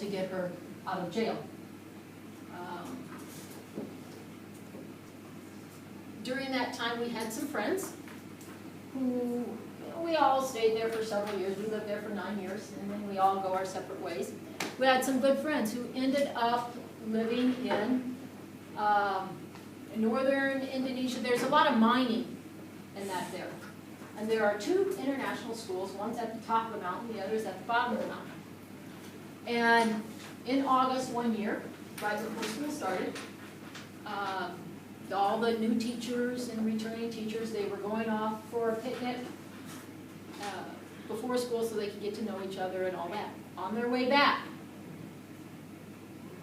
to get her out of jail. During that time, we had some friends who, we all stayed there for several years. We lived there for 9 years, and then we all go our separate ways. We had some good friends who ended up living in northern Indonesia. There's a lot of mining in that there. And there are 2 international schools. One's at the top of the mountain, the other's at the bottom of the mountain. And in August one year, right before school started, all the new teachers and returning teachers, they were going off for a picnic before school so they could get to know each other and all that. On their way back,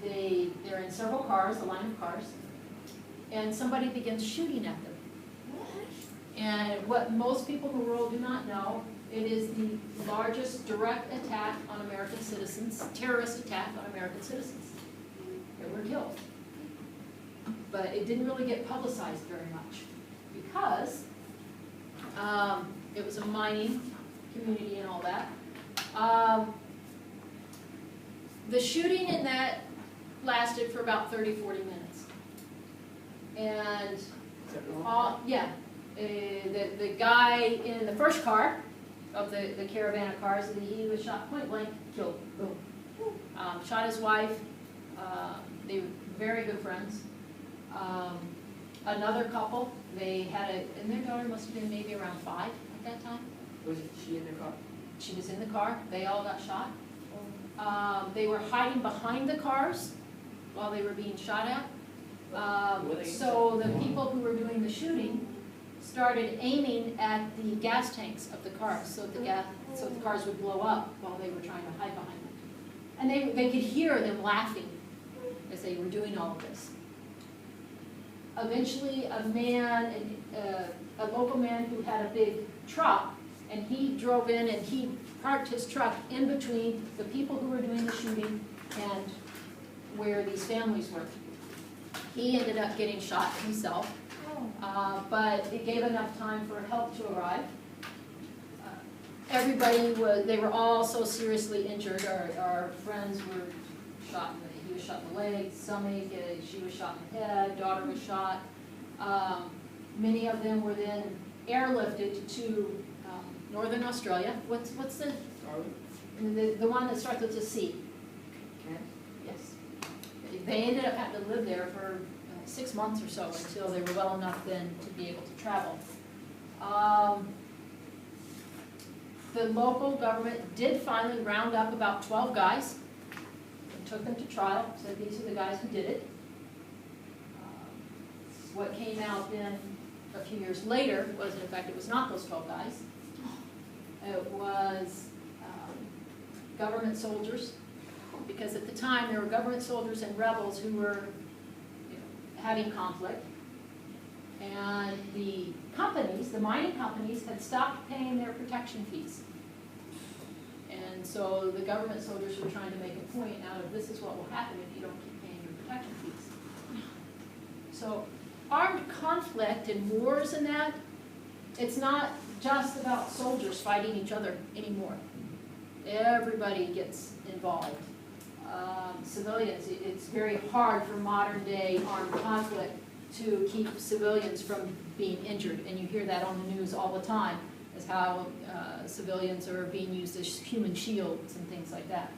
they're in several cars, a line of cars, and somebody begins shooting at them. And what most people in the world do not know, it is the largest direct attack on American citizens, terrorist attack on American citizens. They were killed. But it didn't really get publicized very much because it was a mining community and all that. The shooting in that lasted for about 30, 40 minutes. And the guy in the first car of the caravan of cars, he was shot point blank, killed, boom. Shot his wife. They were very good friends. Another couple, they had and their daughter must have been maybe around 5 at that time. Was she in the car? She was in the car. They all got shot. They were hiding behind the cars while they were being shot at. So the people who were doing the shooting started aiming at the gas tanks of the cars so the cars would blow up while they were trying to hide behind them. And they could hear them laughing as they were doing all of this. Eventually, a local man who had a big truck, and he drove in and he parked his truck in between the people who were doing the shooting and where these families were. He ended up getting shot himself, but it gave enough time for help to arrive. They were all so seriously injured. Our friends were shot in he was shot in the leg, stomach, she was shot in the head, daughter was shot. Many of them were then airlifted to northern Australia. What's the one that starts with a C? Yes. They ended up having to live there for 6 months or so until they were well enough then to be able to travel. The local government did finally round up about 12 guys and took them to trial, said these are the guys who did it. What came out then a few years later was, in fact, it was not those 12 guys. It was government soldiers, because at the time there were government soldiers and rebels who were having conflict. And the companies, the mining companies, had stopped paying their protection fees. And so the government soldiers were trying to make a point out of this is what will happen if you don't keep paying your protection fees. So armed conflict and wars and that, it's not just about soldiers fighting each other anymore. Everybody gets involved. Civilians, it's very hard for modern day armed conflict to keep civilians from being injured, and you hear that on the news all the time, as how civilians are being used as human shields and things like that.